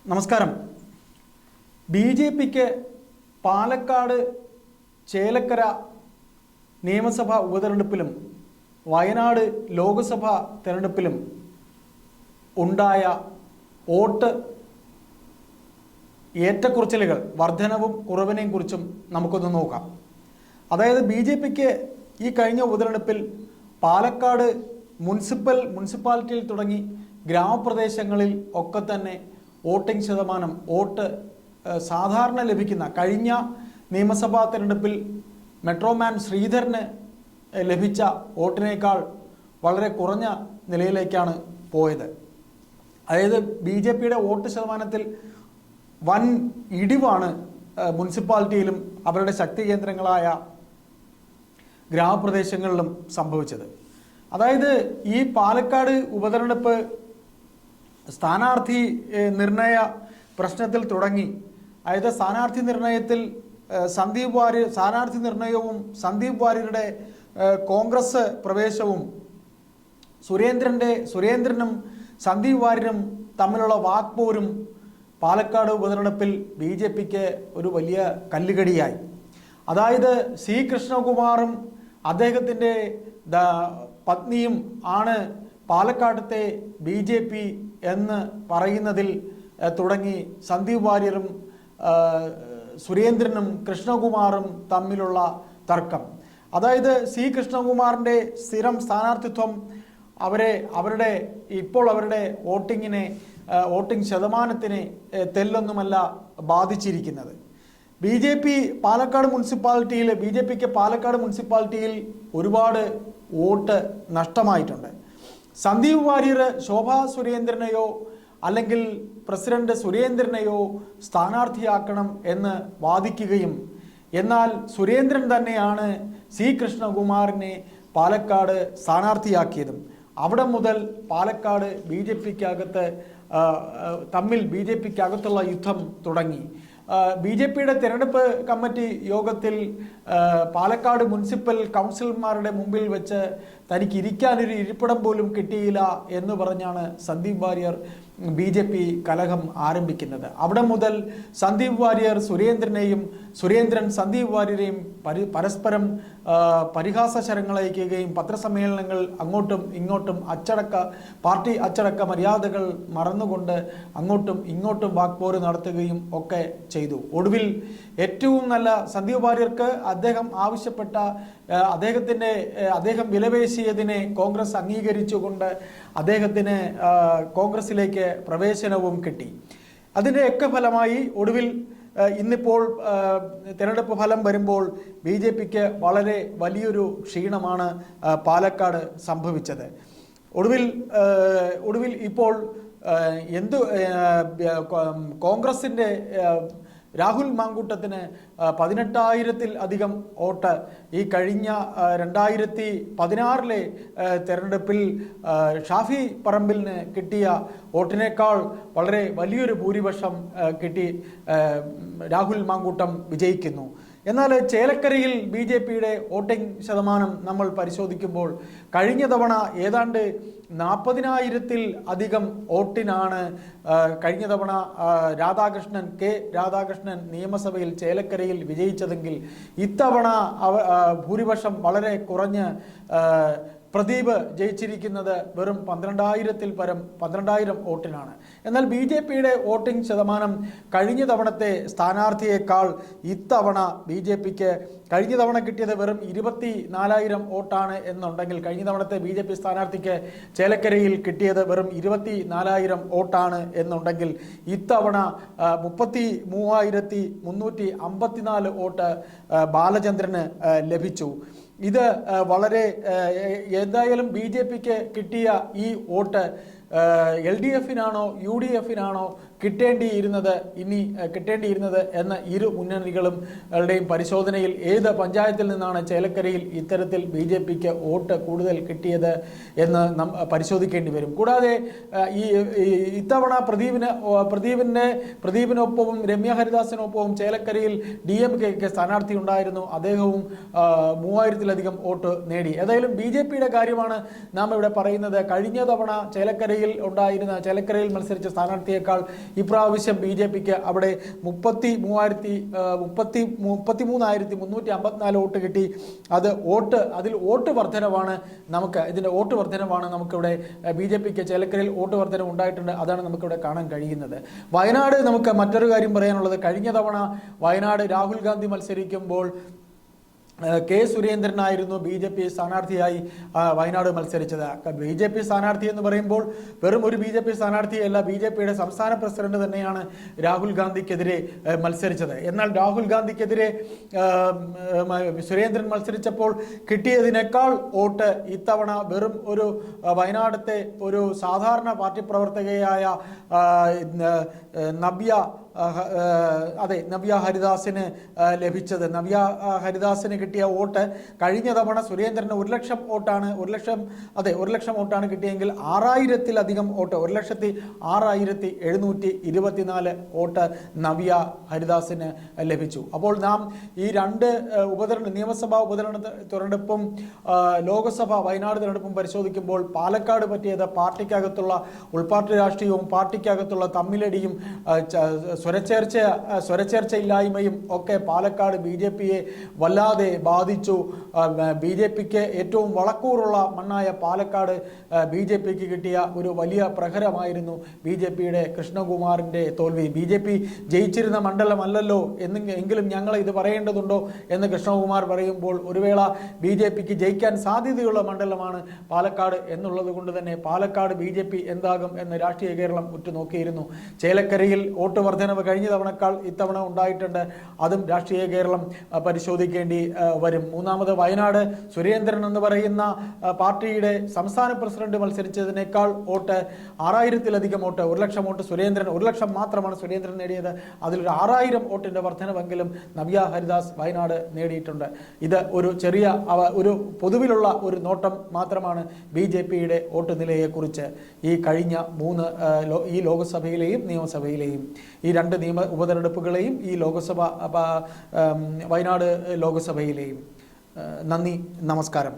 നമസ്കാരം. ബി.ജെ.പിക്ക് പാലക്കാട് ചേലക്കര നിയമസഭാ ഉപതെരഞ്ഞെടുപ്പിലും വയനാട് ലോക്സഭാ തെരഞ്ഞെടുപ്പിലും ഉണ്ടായ വോട്ട് ഏറ്റക്കുറച്ചിലുകൾ, വർധനവും കുറവിനെയും കുറിച്ചും നമുക്കൊന്ന് നോക്കാം. അതായത് ബി.ജെ.പിക്ക് ഈ കഴിഞ്ഞ ഉപതെരഞ്ഞെടുപ്പിൽ പാലക്കാട് മുനിസിപ്പാലിറ്റിയിൽ തുടങ്ങി ഗ്രാമപ്രദേശങ്ങളിൽ ഒക്കെ തന്നെ വോട്ടിംഗ് ശതമാനം, വോട്ട് സാധാരണ ലഭിക്കുന്ന കഴിഞ്ഞ നിയമസഭാ തെരഞ്ഞെടുപ്പിൽ മെട്രോമാൻ ശ്രീധരന് ലഭിച്ച വോട്ടിനേക്കാൾ വളരെ കുറഞ്ഞ നിലയിലേക്കാണ് പോയത്. അതായത് ബി.ജെ.പിയുടെ വോട്ട് ശതമാനത്തിൽ വൻ ഇടിവാണ് മുനിസിപ്പാലിറ്റിയിലും അവരുടെ ശക്തി കേന്ദ്രങ്ങളായ ഗ്രാമപ്രദേശങ്ങളിലും സംഭവിച്ചത്. അതായത് ഈ പാലക്കാട് ഉപതെരഞ്ഞെടുപ്പ് സ്ഥാനാർത്ഥി നിർണയ പ്രശ്നത്തിൽ തുടങ്ങി. അതായത് സ്ഥാനാർത്ഥി നിർണയവും സന്ദീപ് വാര്യരുടെ കോൺഗ്രസ് പ്രവേശവും സുരേന്ദ്രനും സന്ദീപ് വാര്യരും തമ്മിലുള്ള വാക്പോരും പാലക്കാട് ഉപതെരഞ്ഞെടുപ്പിൽ ബി.ജെ.പിക്ക് ഒരു വലിയ കല്ലുകടിയായി. അതായത് സി കൃഷ്ണകുമാറും അദ്ദേഹത്തിൻ്റെ പത്നിയും ആണ് പാലക്കാട്ടത്തെ ബി.ജെ.പി എന്ന് പറയുന്നതിൽ തുടങ്ങി സന്ദീപ് വാര്യരും സുരേന്ദ്രനും കൃഷ്ണകുമാറും തമ്മിലുള്ള തർക്കം. അതായത് സി കൃഷ്ണകുമാറിൻ്റെ സ്ഥിരം സ്ഥാനാർത്ഥിത്വം അവരുടെ വോട്ടിംഗ് ശതമാനത്തിനെ തെല്ലൊന്നുമല്ല ബാധിച്ചിരിക്കുന്നത്. ബി.ജെ.പിക്ക് പാലക്കാട് മുനിസിപ്പാലിറ്റിയിൽ ഒരുപാട് വോട്ട് നഷ്ടമായിട്ടുണ്ട്. സന്ദീപ് വാര്യർ ശോഭാ സുരേന്ദ്രനെയോ അല്ലെങ്കിൽ പ്രസിഡന്റ് സുരേന്ദ്രനെയോ സ്ഥാനാർത്ഥിയാക്കണം എന്ന് വാദിക്കുകയും, എന്നാൽ സുരേന്ദ്രൻ തന്നെയാണ് സി കൃഷ്ണകുമാറിനെ പാലക്കാട് സ്ഥാനാർത്ഥിയാക്കിയതും. അവിടെ മുതൽ പാലക്കാട് ബി.ജെ.പിക്കകത്തുള്ള യുദ്ധം തുടങ്ങി. ബി.ജെ.പിയുടെ തെരഞ്ഞെടുപ്പ് കമ്മിറ്റി യോഗത്തിൽ പാലക്കാട് മുനിസിപ്പൽ കൗൺസിലർമാരുടെ മുമ്പിൽ വെച്ച് തനിക്ക് ഇരിക്കാനൊരു ഇരിപ്പിടം പോലും കിട്ടിയില്ല എന്ന് പറഞ്ഞാണ് സന്ദീപ് വാര്യർ ബി.ജെ.പി കലഹം ആരംഭിക്കുന്നത്. അവിടെ മുതൽ സന്ദീപ് വാര്യർ സുരേന്ദ്രൻ സന്ദീപ് വാര്യരെയും പരസ്പരം പരിഹാസശരങ്ങളയക്കുകയും പത്രസമ്മേളനങ്ങൾ അങ്ങോട്ടും ഇങ്ങോട്ടും പാർട്ടി അച്ചടക്ക മര്യാദകൾ മറന്നുകൊണ്ട് അങ്ങോട്ടും ഇങ്ങോട്ടും വാക്പോര് നടത്തുകയും ഒക്കെ ചെയ്തു. ഒടുവിൽ ഏറ്റവും നല്ല സന്ദീപ് വാര്യർക്ക് അദ്ദേഹം ആവശ്യപ്പെട്ട അദ്ദേഹം വിലപേശിയതിനെ കോൺഗ്രസ് അംഗീകരിച്ചുകൊണ്ട് അദ്ദേഹത്തിന് കോൺഗ്രസിലേക്ക് പ്രവേശനവും കിട്ടി. അതിൻ്റെയൊക്കെ ഫലമായി ഒടുവിൽ ഇന്നിപ്പോൾ തിരഞ്ഞെടുപ്പ് ഫലം വരുമ്പോൾ ബി.ജെ.പിക്ക് വളരെ വലിയൊരു ക്ഷീണമാണ് പാലക്കാട് സംഭവിച്ചത്. ഒടുവിൽ ഇപ്പോൾ കോൺഗ്രസിൻ്റെ രാഹുൽ മാങ്കൂട്ടത്തിന് 18,000-ൽ അധികം വോട്ട് ഈ കഴിഞ്ഞ 2016 തെരഞ്ഞെടുപ്പിൽ ഷാഫി പറമ്പിലിന് കിട്ടിയ വോട്ടിനേക്കാൾ വളരെ വലിയൊരു ഭൂരിപക്ഷം കിട്ടി രാഹുൽ മാങ്കൂട്ടം വിജയിക്കുന്നു. എന്നാൽ ചേലക്കരയിൽ ബി.ജെ.പിയുടെ വോട്ടിംഗ് ശതമാനം നമ്മൾ പരിശോധിക്കുമ്പോൾ കഴിഞ്ഞ തവണ ഏതാണ്ട് 40,000-ൽ അധികം വോട്ടിനാണ് കഴിഞ്ഞ തവണ കെ രാധാകൃഷ്ണൻ നിയമസഭയിൽ ചേലക്കരയിൽ വിജയിച്ചതെങ്കിൽ ഇത്തവണ ഭൂരിപക്ഷം വളരെ കുറഞ്ഞ് പ്രദീപ് ജയിച്ചിരിക്കുന്നത് വെറും 12,000-ൽ പരം 12,000 വോട്ടിനാണ്. എന്നാൽ ബി.ജെ.പിയുടെ വോട്ടിംഗ് ശതമാനം കഴിഞ്ഞ തവണത്തെ സ്ഥാനാർത്ഥിയേക്കാൾ ഇത്തവണ ബി.ജെ.പിക്ക് കഴിഞ്ഞ തവണ കിട്ടിയത് വെറും 24,000 വോട്ടാണ് എന്നുണ്ടെങ്കിൽ കഴിഞ്ഞ തവണത്തെ ബി.ജെ.പി സ്ഥാനാർത്ഥിക്ക് ചേലക്കരയിൽ കിട്ടിയത് വെറും 24,000 വോട്ടാണ് എന്നുണ്ടെങ്കിൽ ഇത്തവണ 33,354 വോട്ട് ബാലചന്ദ്രന് ലഭിച്ചു. ഇത് വളരെ എന്തായാലും ബി.ജെ.പിക്ക് കിട്ടിയ ഈ വോട്ട് LDF-നാണോ UDF-നാണോ കിട്ടേണ്ടിയിരുന്നത് എന്ന ഇരു മുന്നണികളുടെയും പരിശോധനയിൽ ഏത് പഞ്ചായത്തിൽ നിന്നാണ് ചേലക്കരയിൽ ഇത്തരത്തിൽ ബി.ജെ.പിക്ക് വോട്ട് കൂടുതൽ കിട്ടിയത് എന്ന് പരിശോധിക്കേണ്ടി വരും. കൂടാതെ ഇത്തവണ പ്രദീപിനൊപ്പവും രമ്യ ഹരിദാസിനൊപ്പവും ചേലക്കരയിൽ DMK സ്ഥാനാർത്ഥി ഉണ്ടായിരുന്നു. അദ്ദേഹവും 3,000-ലധികം വോട്ട് നേടി. ഏതായാലും ബി.ജെ.പിയുടെ കാര്യമാണ് നാം ഇവിടെ പറയുന്നത്. കഴിഞ്ഞ തവണ ചേലക്കരയിൽ ചേലക്കരയിൽ മത്സരിച്ച സ്ഥാനാർത്ഥിയേക്കാൾ ഇപ്രാവശ്യം BJPക്ക് അവിടെ 33,354 വോട്ട് കിട്ടി. അതിൽ വോട്ട് വർധനവാണ് നമുക്കിവിടെ BJPക്ക് ചേലക്കരയിൽ വോട്ട് വർധന ഉണ്ടായിട്ടുണ്ട്. അതാണ് നമുക്കിവിടെ കാണാൻ കഴിയുന്നത്. വയനാട് നമുക്ക് മറ്റൊരു കാര്യം പറയാനുള്ളത്, കഴിഞ്ഞ തവണ വയനാട് രാഹുൽ ഗാന്ധി മത്സരിക്കുമ്പോൾ കെ സുരേന്ദ്രനായിരുന്നു BJP സ്ഥാനാർത്ഥിയായി വയനാട് മത്സരിച്ചത്. BJP സ്ഥാനാർത്ഥി എന്ന് പറയുമ്പോൾ വെറും ഒരു BJP സ്ഥാനാർത്ഥിയല്ല, BJPയുടെ സംസ്ഥാന പ്രസിഡന്റ് തന്നെയാണ് രാഹുൽ ഗാന്ധിക്കെതിരെ മത്സരിച്ചത്. എന്നാൽ രാഹുൽ ഗാന്ധിക്കെതിരെ സുരേന്ദ്രൻ മത്സരിച്ചപ്പോൾ കിട്ടിയതിനേക്കാൾ വോട്ട് ഇത്തവണ വെറും ഒരു വയനാടത്തെ ഒരു സാധാരണ പാർട്ടി പ്രവർത്തകയായ നവ്യ ഹരിദാസിന് ലഭിച്ചത്. നവ്യ ഹരിദാസിന് കിട്ടിയ വോട്ട് കഴിഞ്ഞ തവണ സുരേന്ദ്രന് 1 ലക്ഷം വോട്ടാണ് കിട്ടിയെങ്കിൽ 6,000-ലധികം വോട്ട്, 1,06,724 വോട്ട് നവ്യ ഹരിദാസിന് ലഭിച്ചു. അപ്പോൾ നാം ഈ രണ്ട് നിയമസഭാ തിരഞ്ഞെടുപ്പും ലോക്സഭ വയനാട് തിരഞ്ഞെടുപ്പും പരിശോധിക്കുമ്പോൾ പാലക്കാട് പറ്റിയത് പാർട്ടിക്കകത്തുള്ള ഉൾപാർട്ടി രാഷ്ട്രീയവും പാർട്ടിക്കകത്തുള്ള തമ്മിലടിയും സ്വരച്ചേർച്ചയില്ലായ്മയും ഒക്കെ പാലക്കാട് BJPയെ വല്ലാതെ ബാധിച്ചു. BJPക്ക് ഏറ്റവും വളക്കൂറുള്ള മണ്ണായ പാലക്കാട് BJPക്ക് കിട്ടിയ ഒരു വലിയ പ്രഹരമായിരുന്നു BJPയുടെ കൃഷ്ണകുമാറിൻ്റെ തോൽവി. BJP ജയിച്ചിരുന്ന മണ്ഡലമല്ലല്ലോ എങ്കിലും ഞങ്ങൾ ഇത് പറയേണ്ടതുണ്ടോ എന്ന് കൃഷ്ണകുമാർ പറയുമ്പോൾ, ഒരു വേള BJPക്ക് ജയിക്കാൻ സാധ്യതയുള്ള മണ്ഡലമാണ് പാലക്കാട് എന്നുള്ളത് കൊണ്ട് തന്നെ പാലക്കാട് BJP എന്താകും എന്ന് രാഷ്ട്രീയ കേരളം ഉറ്റുനോക്കിയിരുന്നു. ചേലക്കരയിൽ വോട്ട് വർധനവ് കഴിഞ്ഞ തവണക്കാൾ ഇത്തവണ ഉണ്ടായിട്ടുണ്ട്. അതും രാഷ്ട്രീയ കേരളം പരിശോധിക്കേണ്ടി വരും. മൂന്നാമത് വയനാട് സുരേന്ദ്രൻ എന്ന് പറയുന്ന പാർട്ടിയുടെ സംസ്ഥാന പ്രസിഡന്റ് മത്സരിച്ചതിനേക്കാൾ വോട്ട് 6,000-ലധികം വോട്ട്, 1 ലക്ഷം വോട്ട് 1 ലക്ഷം മാത്രമാണ് സുരേന്ദ്രൻ നേടിയത്. അതിലൊരു 6,000 വോട്ടിന്റെ വർധനവെങ്കിലും നവ്യ ഹരിദാസ് വയനാട് നേടിയിട്ടുണ്ട്. ഇത് ഒരു പൊതുവിലുള്ള ഒരു നോട്ടം മാത്രമാണ് BJPയുടെ വോട്ട് നിലയെക്കുറിച്ച് ഈ കഴിഞ്ഞ ഈ ലോക്സഭയിലെയും നിയമസഭയിലെയും ഈ രണ്ട് ഉപതെരഞ്ഞെടുപ്പുകളെയും ഈ വയനാട് ലോക്സഭയിലെയും. നന്ദി, നമസ്കാരം.